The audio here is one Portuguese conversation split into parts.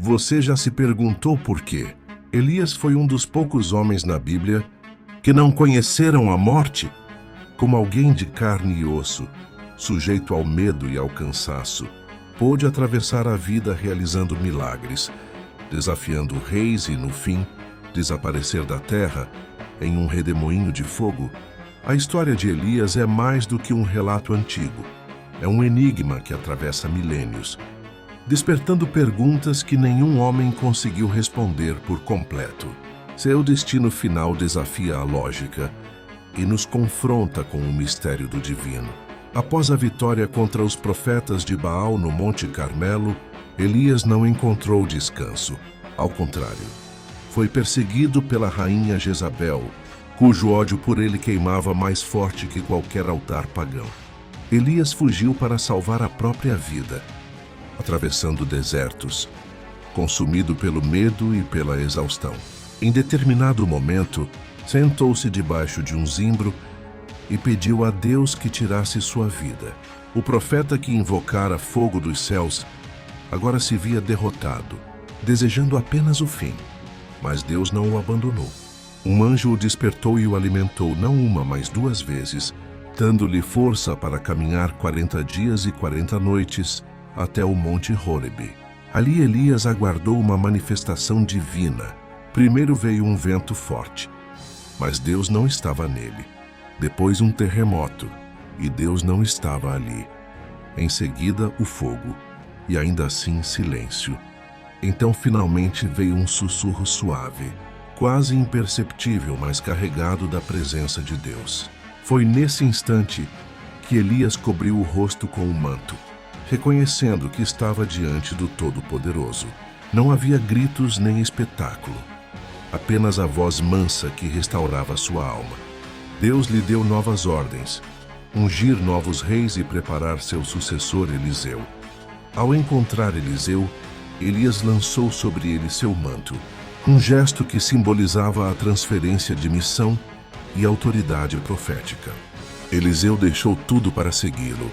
Você já se perguntou por quê? Elias foi um dos poucos homens na Bíblia que não conheceram a morte. Como alguém de carne e osso, sujeito ao medo e ao cansaço, pôde atravessar a vida realizando milagres, desafiando reis e, no fim, desaparecer da terra em um redemoinho de fogo. A história de Elias é mais do que um relato antigo. É um enigma que atravessa milênios, despertando perguntas que nenhum homem conseguiu responder por completo. Seu destino final desafia a lógica e nos confronta com o mistério do divino. Após a vitória contra os profetas de Baal no Monte Carmelo, Elias não encontrou descanso. Ao contrário, foi perseguido pela rainha Jezabel, cujo ódio por ele queimava mais forte que qualquer altar pagão. Elias fugiu para salvar a própria vida, atravessando desertos, consumido pelo medo e pela exaustão. Em determinado momento, sentou-se debaixo de um zimbro e pediu a Deus que tirasse sua vida. O profeta que invocara fogo dos céus agora se via derrotado, desejando apenas o fim. Mas Deus não o abandonou. Um anjo o despertou e o alimentou não uma, mas 2 vezes, dando-lhe força para caminhar 40 dias e 40 noites até o Monte Horebe. Ali Elias aguardou uma manifestação divina. Primeiro veio um vento forte, mas Deus não estava nele. Depois um terremoto, e Deus não estava ali. Em seguida o fogo, e ainda assim silêncio. Então finalmente veio um sussurro suave, quase imperceptível, mas carregado da presença de Deus. Foi nesse instante que Elias cobriu o rosto com o manto, reconhecendo que estava diante do Todo-Poderoso. Não havia gritos nem espetáculo, apenas a voz mansa que restaurava sua alma. Deus lhe deu novas ordens, ungir novos reis e preparar seu sucessor Eliseu. Ao encontrar Eliseu, Elias lançou sobre ele seu manto, um gesto que simbolizava a transferência de missão e autoridade profética. Eliseu deixou tudo para segui-lo,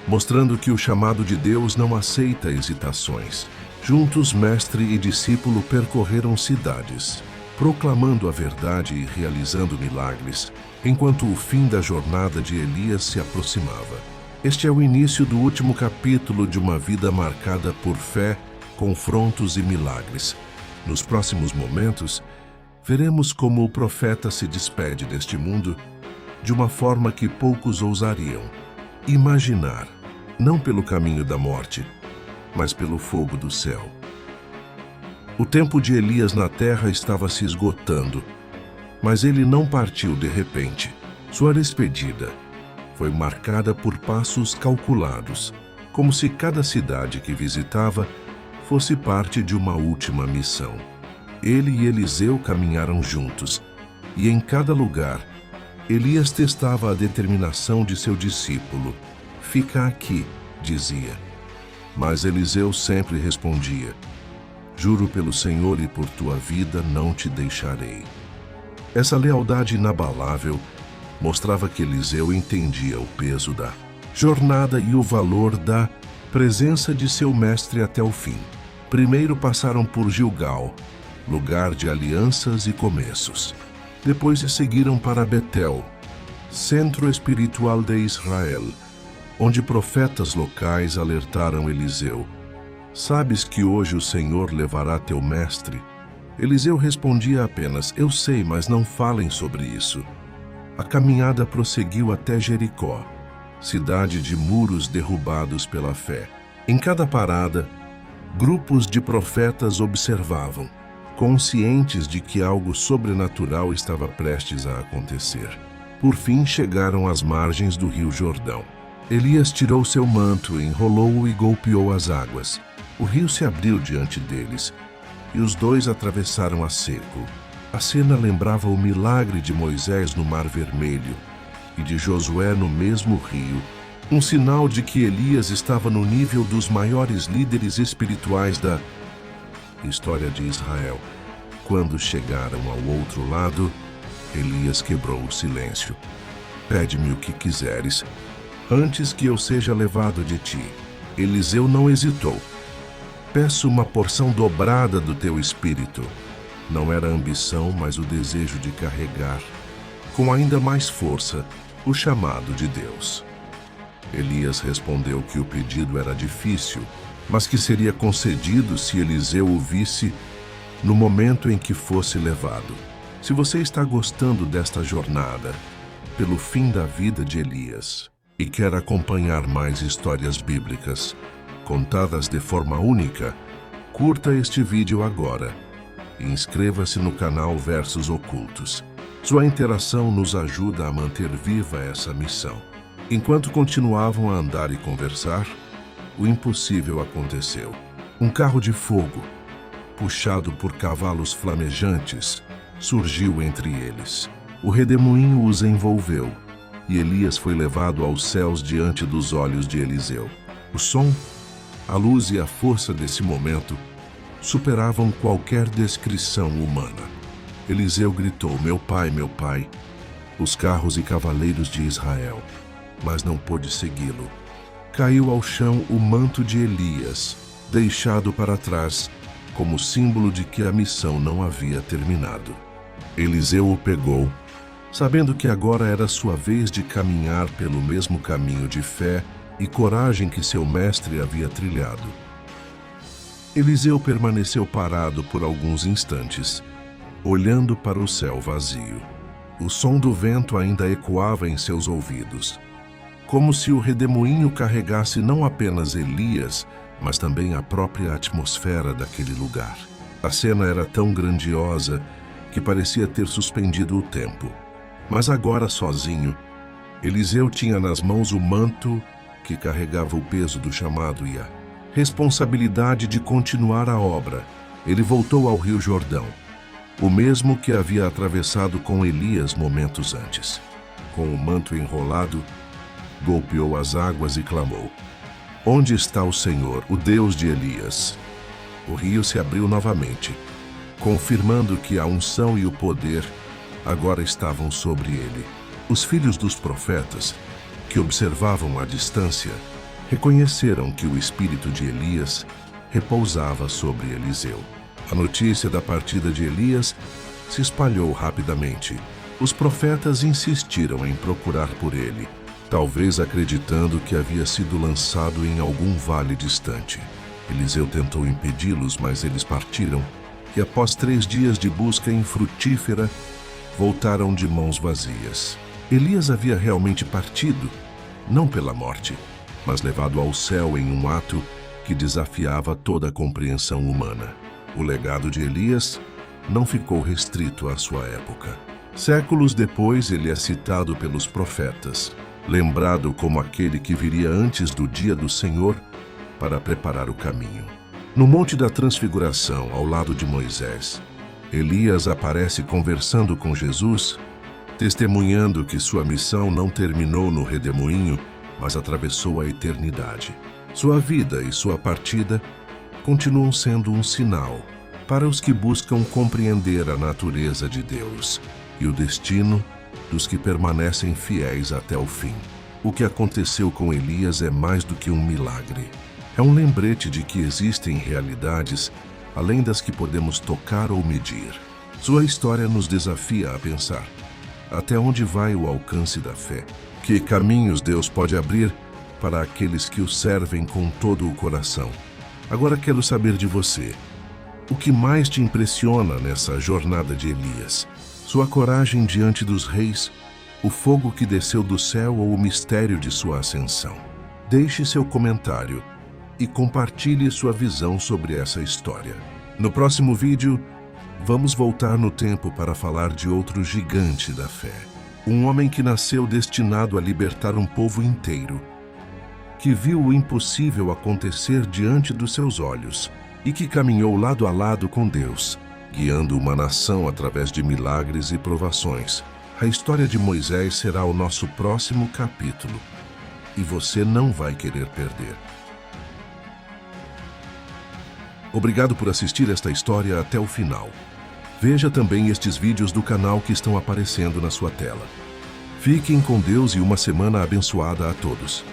mostrando que o chamado de Deus não aceita hesitações. Juntos, mestre e discípulo percorreram cidades, proclamando a verdade e realizando milagres, enquanto o fim da jornada de Elias se aproximava. Este é o início do último capítulo de uma vida marcada por fé, confrontos e milagres. Nos próximos momentos, veremos como o profeta se despede deste mundo de uma forma que poucos ousariam imaginar, não pelo caminho da morte, mas pelo fogo do céu. O tempo de Elias na terra estava se esgotando, mas ele não partiu de repente. Sua despedida foi marcada por passos calculados, como se cada cidade que visitava fosse parte de uma última missão. Ele e Eliseu caminharam juntos, e em cada lugar, Elias testava a determinação de seu discípulo. Fica aqui, dizia. Mas Eliseu sempre respondia: juro pelo Senhor e por tua vida não te deixarei. Essa lealdade inabalável mostrava que Eliseu entendia o peso da jornada e o valor da presença de seu mestre até o fim. Primeiro passaram por Gilgal, lugar de alianças e começos. Depois seguiram para Betel, centro espiritual de Israel, onde profetas locais alertaram Eliseu: sabes que hoje o Senhor levará teu mestre? Eliseu respondia apenas: eu sei, mas não falem sobre isso. A caminhada prosseguiu até Jericó, cidade de muros derrubados pela fé. Em cada parada, grupos de profetas observavam, conscientes de que algo sobrenatural estava prestes a acontecer. Por fim, chegaram às margens do rio Jordão. Elias tirou seu manto, enrolou-o e golpeou as águas. O rio se abriu diante deles, e os dois atravessaram a seco. A cena lembrava o milagre de Moisés no Mar Vermelho e de Josué no mesmo rio, um sinal de que Elias estava no nível dos maiores líderes espirituais da história de Israel. Quando chegaram ao outro lado, Elias quebrou o silêncio. Pede-me o que quiseres, antes que eu seja levado de ti. Eliseu não hesitou. peço uma porção dobrada do teu espírito. Não era ambição, mas o desejo de carregar, com ainda mais força, o chamado de Deus. Elias respondeu que o pedido era difícil, mas que seria concedido se Eliseu o visse no momento em que fosse levado. Se você está gostando desta jornada pelo fim da vida de Elias e quer acompanhar mais histórias bíblicas contadas de forma única, curta este vídeo agora e inscreva-se no canal Versos Ocultos. Sua interação nos ajuda a manter viva essa missão. Enquanto continuavam a andar e conversar, o impossível aconteceu. Um carro de fogo, puxado por cavalos flamejantes, surgiu entre eles. O redemoinho os envolveu, e Elias foi levado aos céus diante dos olhos de Eliseu. O som, a luz e a força desse momento superavam qualquer descrição humana. Eliseu gritou: meu pai, os carros e cavaleiros de Israel, mas não pôde segui-lo. Caiu ao chão o manto de Elias, deixado para trás, como símbolo de que a missão não havia terminado. Eliseu o pegou, sabendo que agora era sua vez de caminhar pelo mesmo caminho de fé e coragem que seu mestre havia trilhado. Eliseu permaneceu parado por alguns instantes, olhando para o céu vazio. O som do vento ainda ecoava em seus ouvidos, como se o redemoinho carregasse não apenas Elias, mas também a própria atmosfera daquele lugar. A cena era tão grandiosa que parecia ter suspendido o tempo. Mas agora, sozinho, Eliseu tinha nas mãos o manto que carregava o peso do chamado e a responsabilidade de continuar a obra. Ele voltou ao Rio Jordão, o mesmo que havia atravessado com Elias momentos antes. Com o manto enrolado, golpeou as águas e clamou: onde está o Senhor, o Deus de Elias? O rio se abriu novamente, confirmando que a unção e o poder agora estavam sobre ele. Os filhos dos profetas, que observavam à distância, reconheceram que o espírito de Elias repousava sobre Eliseu. A notícia da partida de Elias se espalhou rapidamente. Os profetas insistiram em procurar por ele, talvez acreditando que havia sido lançado em algum vale distante. Eliseu tentou impedi-los, mas eles partiram, e após 3 dias de busca infrutífera, voltaram de mãos vazias. Elias havia realmente partido, não pela morte, mas levado ao céu em um ato que desafiava toda a compreensão humana. O legado de Elias não ficou restrito à sua época. Séculos depois, ele é citado pelos profetas, lembrado como aquele que viria antes do dia do Senhor para preparar o caminho. No Monte da Transfiguração, ao lado de Moisés, Elias aparece conversando com Jesus, testemunhando que sua missão não terminou no redemoinho, mas atravessou a eternidade. Sua vida e sua partida continuam sendo um sinal para os que buscam compreender a natureza de Deus e o destino dos que permanecem fiéis até o fim. O que aconteceu com Elias é mais do que um milagre. É um lembrete de que existem realidades além das que podemos tocar ou medir. Sua história nos desafia a pensar: até onde vai o alcance da fé? Que caminhos Deus pode abrir para aqueles que o servem com todo o coração? Agora quero saber de você. O que mais te impressiona nessa jornada de Elias? Sua coragem diante dos reis, o fogo que desceu do céu ou o mistério de sua ascensão? Deixe seu comentário e compartilhe sua visão sobre essa história. No próximo vídeo, vamos voltar no tempo para falar de outro gigante da fé. Um homem que nasceu destinado a libertar um povo inteiro, que viu o impossível acontecer diante dos seus olhos e que caminhou lado a lado com Deus, guiando uma nação através de milagres e provações. A história de Moisés será o nosso próximo capítulo e você não vai querer perder. Obrigado por assistir esta história até o final. Veja também estes vídeos do canal que estão aparecendo na sua tela. Fiquem com Deus e uma semana abençoada a todos.